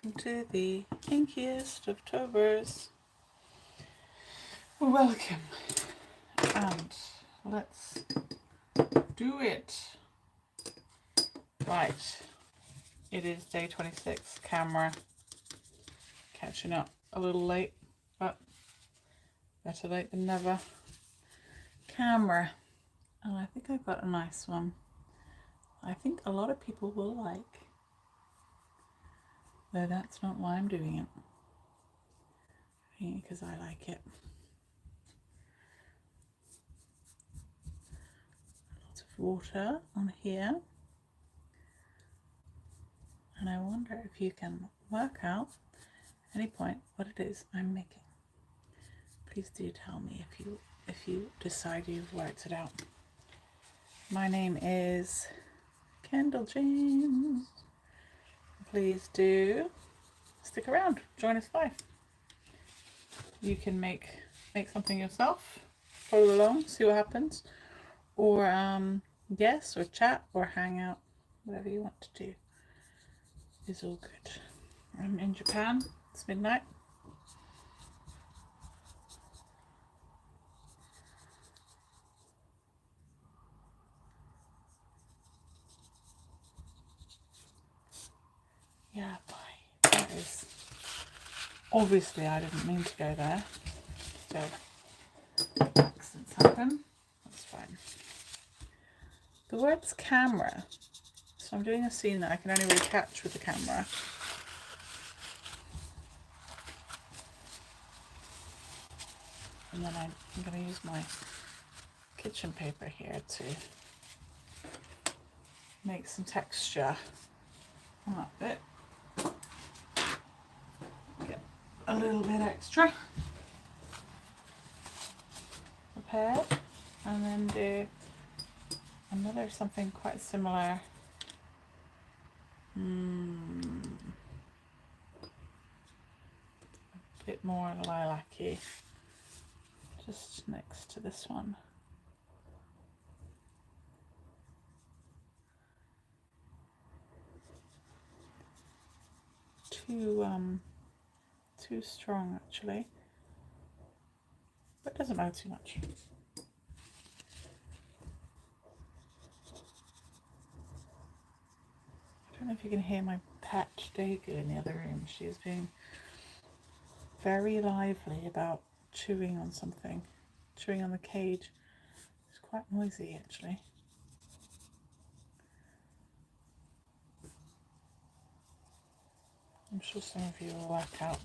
Welcome to the inkiest of Tobers. Welcome, and let's do it. Right, it is day 26. Camera catching up a little late, but better late than never. Camera, and I think I've got a nice one. I think a lot of people will like. Though that's not why I'm doing it. I think because I like it. Lots of water on here. And I wonder if you can work out at any point what it is I'm making. Please do tell me if you decide you've worked it out. My name is Kendall James. Please do stick around, join us live. You can make something yourself, follow along, see what happens, or guess or chat or hang out, whatever you want to do is all good. I'm in Japan, it's midnight. Yeah, boy, that is, obviously I didn't mean to go there, so accidents happen, that's fine. The word's camera, so I'm doing a scene that I can only really catch with the camera. And then I'm going to use my kitchen paper here to make some texture on that bit. Get a little bit extra prepared, and then do another something quite similar. A bit more lilac-y, just next to this one. Too strong actually, but it doesn't matter too much. I don't know if you can hear my pet Dago in the other room. She is being very lively about chewing on something, chewing on the cage. It's quite noisy actually. I'm sure some of you will work out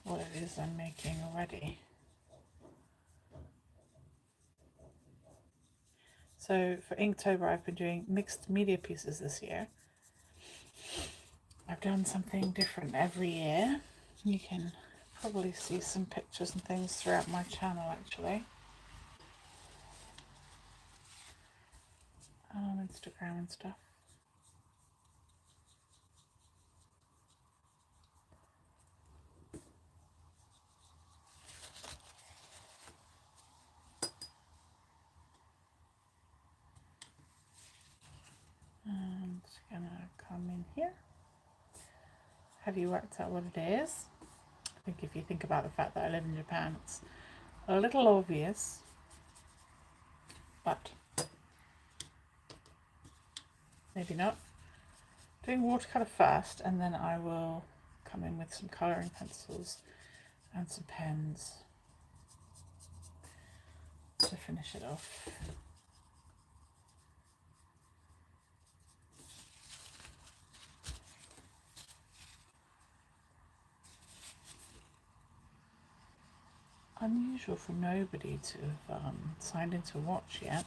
what it is I'm making already. So for Inktober, I've been doing mixed media pieces this year. I've done something different every year. You can probably see some pictures and things throughout my channel actually. On Instagram and stuff. I'm just gonna come in here. Have you worked out what it is? I think if you think about the fact that I live in Japan, it's a little obvious, but maybe not. Doing watercolour first, and then I will come in with some colouring pencils and some pens to finish it off. Unusual for nobody to have signed in to watch yet.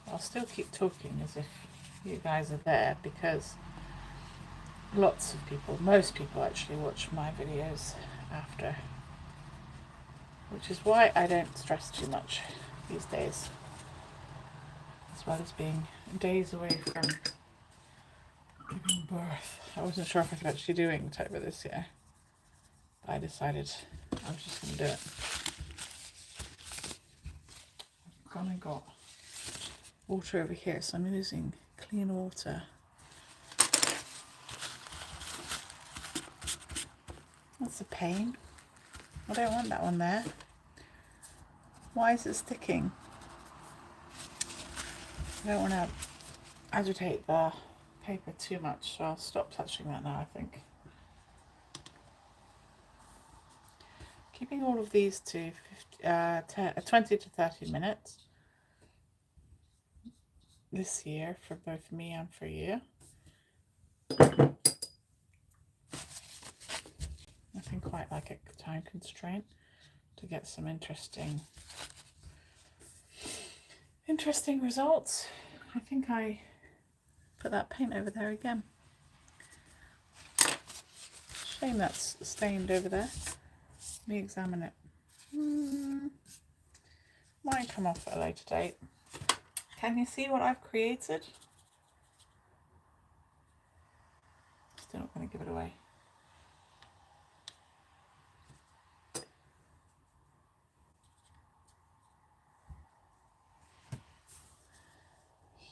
I'll still keep talking as if you guys are there, because lots of people, most people actually watch my videos after, which is why I don't stress too much these days, as well as being days away from giving birth. I wasn't sure if I could actually do Inktober this year, but I decided I was just going to do it. I've got water over here, so I'm using clean water. That's a pain. I don't want that one there. Why is it sticking? I don't want to agitate the paper too much, so I'll stop touching that now, I think. Keeping all of these to 20 to 30 minutes this year for both me and for you. Nothing quite like a time constraint to get some interesting results. I think I put that paint over there again. Shame that's stained over there. Let me examine it. Might come off at a later date. Can you see what I've created? Still not going to give it away.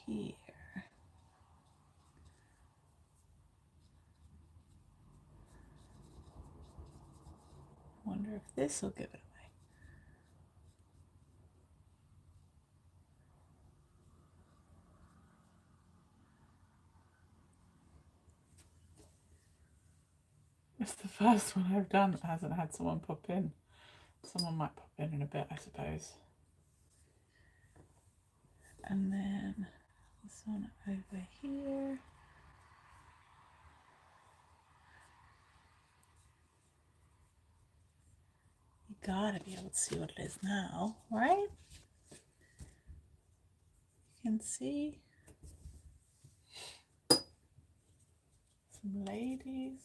Here. Wonder if this will give it away. It's the first one I've done that hasn't had someone pop in. Someone might pop in a bit, I suppose. And then this one over here. You gotta be able to see what it is now, right? You can see some ladies.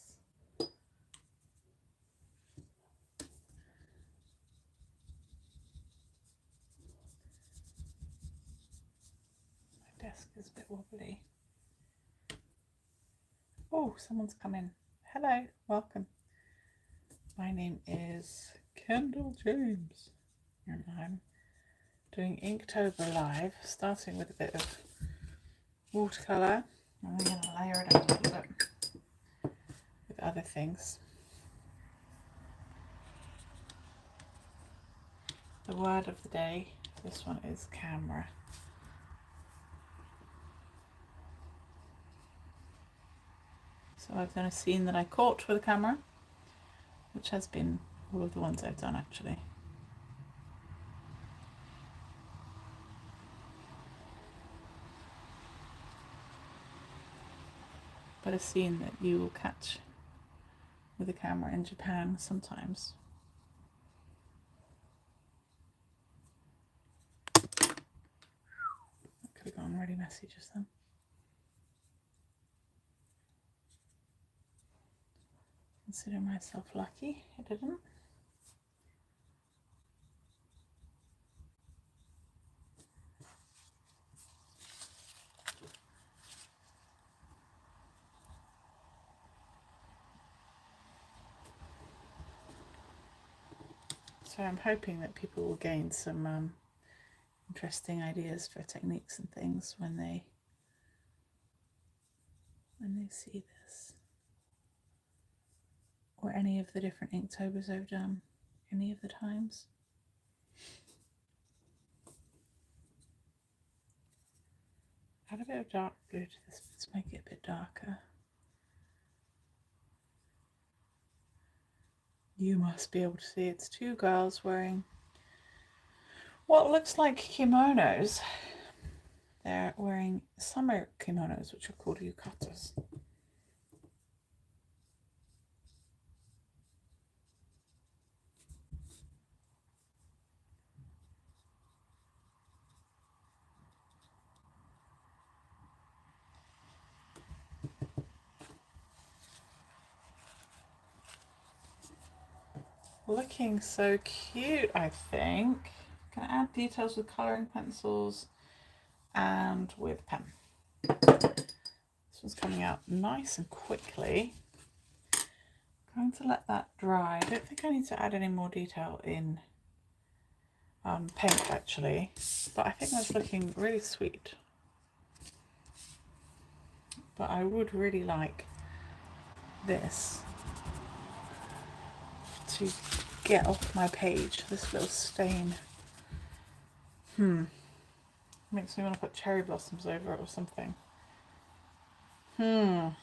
My desk is a bit wobbly. Oh, someone's come in. Hello, welcome. My name is Kendall James, and I'm doing Inktober live, starting with a bit of watercolour. I'm going to layer it up a little bit with other things. The word of the day, this one is camera. So I've done a scene that I caught with a camera, which has been all of the ones I've done actually. But a scene that you will catch with a camera in Japan sometimes. That could have gone really messy just then. Consider myself lucky it didn't. So I'm hoping that people will gain some interesting ideas for techniques and things when they see this, or any of the different Inktobers I've done, any of the times. Add a bit of dark blue to this to make it a bit darker. You must be able to see it's two girls wearing what looks like kimonos. They're wearing summer kimonos, which are called yukatas. Looking so cute, I think. Gonna add details with colouring pencils and with pen. This one's coming out nice and quickly. I'm going to let that dry. I don't think I need to add any more detail in paint actually, but I think that's looking really sweet. But I would really like this to get off my page, this little stain. Makes me want to put cherry blossoms over it or something. Oh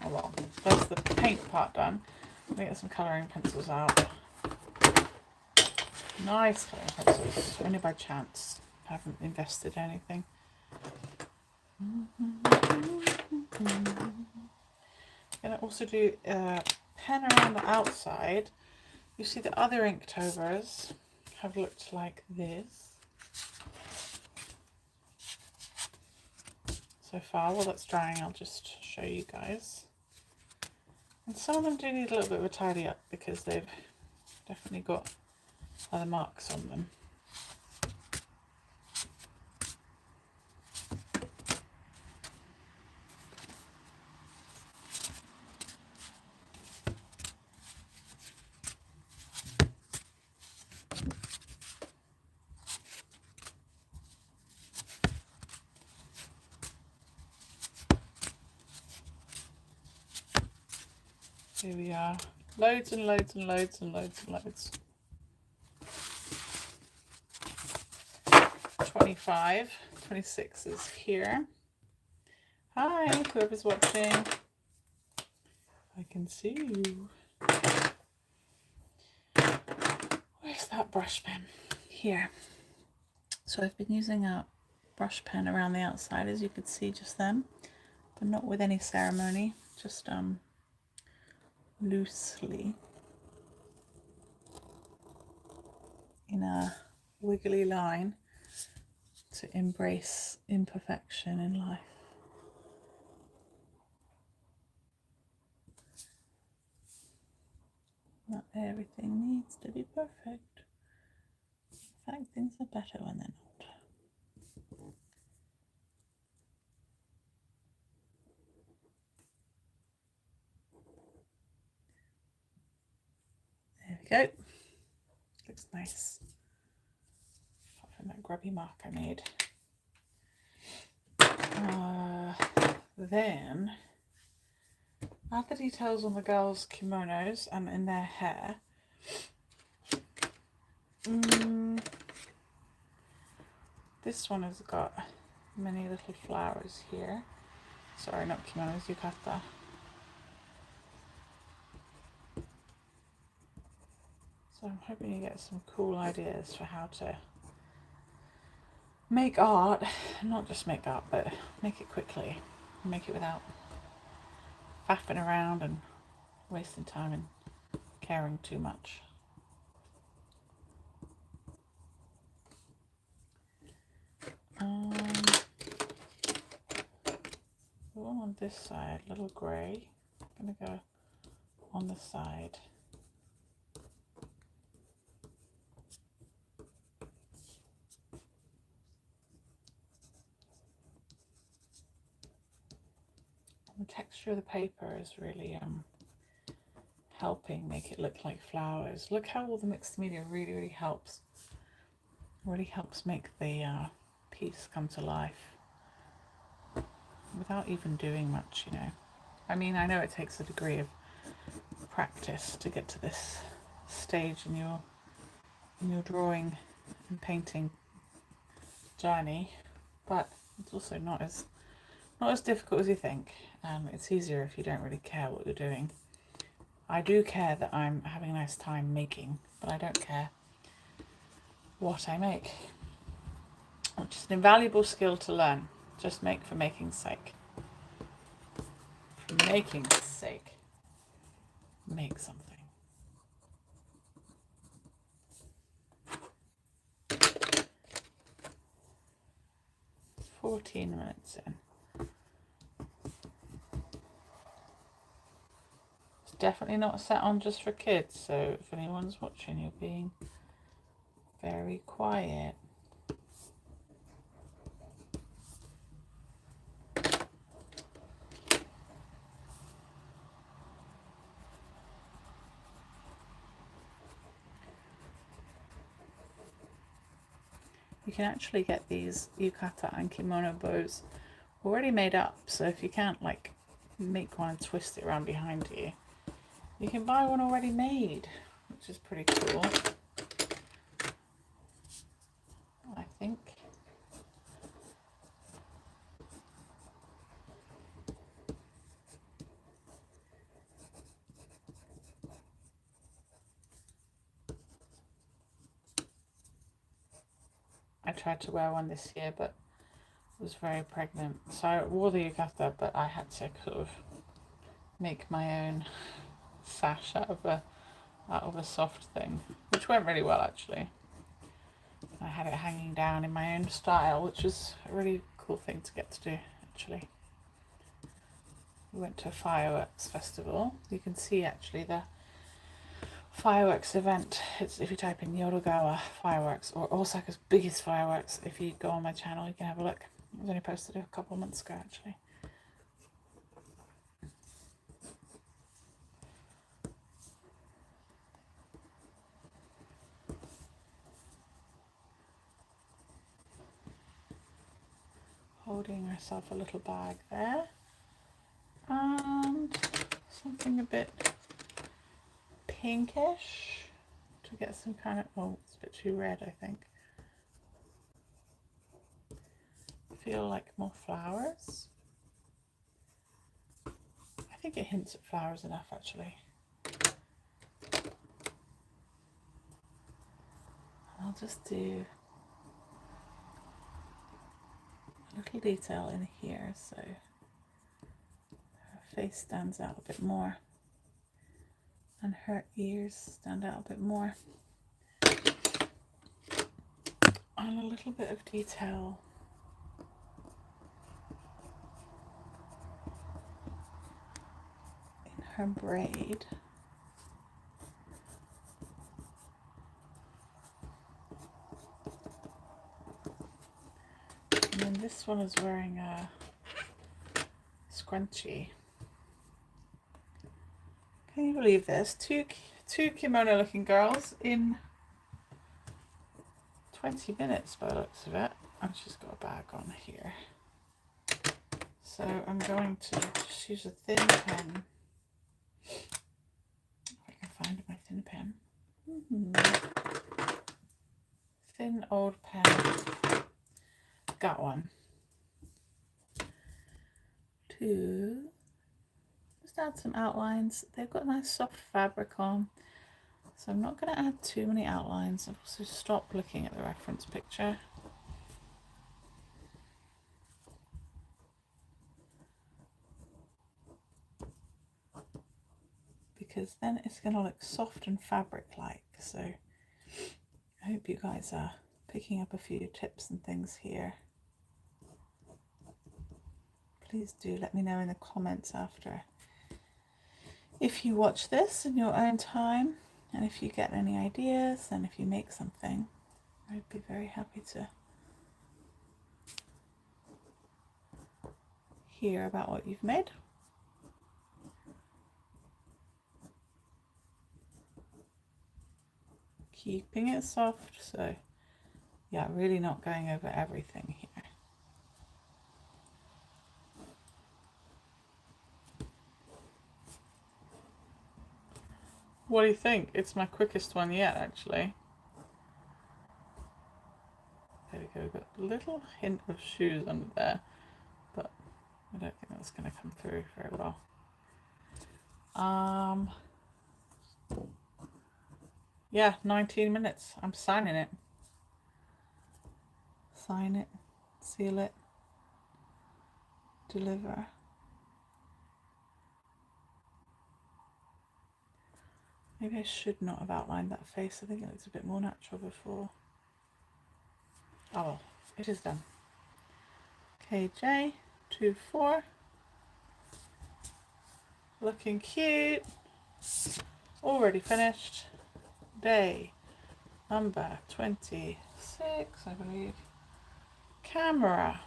well, that's the paint part done. Let me get some colouring pencils out. Nice colouring pencils, only by chance. I haven't invested anything. Gonna also do a pen around the outside. You see the other Inktobers have looked like this so far. While that's drying, I'll just show you guys. And some of them do need a little bit of a tidy up because they've definitely got other marks on them. Here we are. Loads and loads and loads and loads and loads. 25, 26 is here. Hi, whoever's watching. I can see you. Where's that brush pen? Here. So I've been using a brush pen around the outside, as you could see just then, but not with any ceremony, just loosely in a wiggly line to embrace imperfection in life. Not everything needs to be perfect. In fact, things are better when they're not. There we go. Looks nice. Apart from that grubby mark I made. Then add the details on the girls' kimonos and in their hair. This one has got many little flowers here. Sorry, not kimonos, yukata. So I'm hoping you get some cool ideas for how to make art, not just make art, but make it quickly, make it without faffing around and wasting time and caring too much. The one on this side, little grey. I'm gonna go on the side. The texture of the paper is really helping make it look like flowers. Look how all the mixed media really helps. Really helps make the piece come to life without even doing much, you know. I mean, I know it takes a degree of practice to get to this stage in your drawing and painting journey, but it's also not as difficult as you think. It's easier if you don't really care what you're doing. I do care that I'm having a nice time making, but I don't care what I make, which is an invaluable skill to learn. Just make for making's sake. For making's sake, make something. 14 minutes in. It's definitely not set on just for kids, so if anyone's watching, you're being very quiet. You can actually get these yukata and kimono bows already made up, so if you can't like make one and twist it around behind you, you can buy one already made. which is pretty cool, I think. I tried to wear one this year, but was very pregnant, so I wore the yukata, but I had to sort of make my own sash out of a soft thing, which went really well actually. I had it hanging down in my own style, which was a really cool thing to get to do actually. We went to a fireworks festival. You can see actually the fireworks event. It's, if you type in Yodogawa fireworks or Osaka's biggest fireworks, if you go on my channel you can have a look. It was only posted a couple of months ago actually. Holding herself a little bag there, and something a bit pinkish to get some kind of, oh, it's a bit too red I think. Feel like more flowers. I think it hints at flowers enough actually. I'll just do a little detail in here so her face stands out a bit more and her ears stand out a bit more, and a little bit of detail in her braid. And then this one is wearing a scrunchie. Can you believe this? Two kimono looking girls in 20 minutes by the looks of it. And she's got a bag on here. So I'm going to just use a thin pen. If I can find my thin pen. Thin old pen. Got one. To just add some outlines. They've got nice soft fabric on, so I'm not going to add too many outlines. I've also stopped looking at the reference picture. Because then it's going to look soft and fabric-like. So I hope you guys are picking up a few tips and things here. Please do let me know in the comments after if you watch this in your own time, and if you get any ideas and if you make something. I'd be very happy to hear about what you've made. Keeping it soft, so yeah, really not going over everything here. What do you think? It's my quickest one yet, actually. There we go, we've got a little hint of shoes under there, but I don't think that's going to come through very well. Yeah, 19 minutes. I'm signing it. Sign it, seal it, deliver. Maybe I should not have outlined that face. I think it looks a bit more natural before. Oh well, it is done. KJ24. Looking cute. Already finished. Day number 26, I believe. Camera.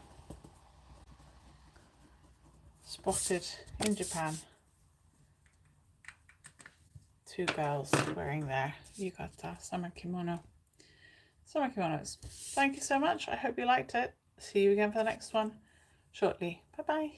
Spotted in Japan. Two girls wearing their yukata, summer kimonos. Thank you so much. I hope you liked it. See you again for the next one shortly. Bye bye.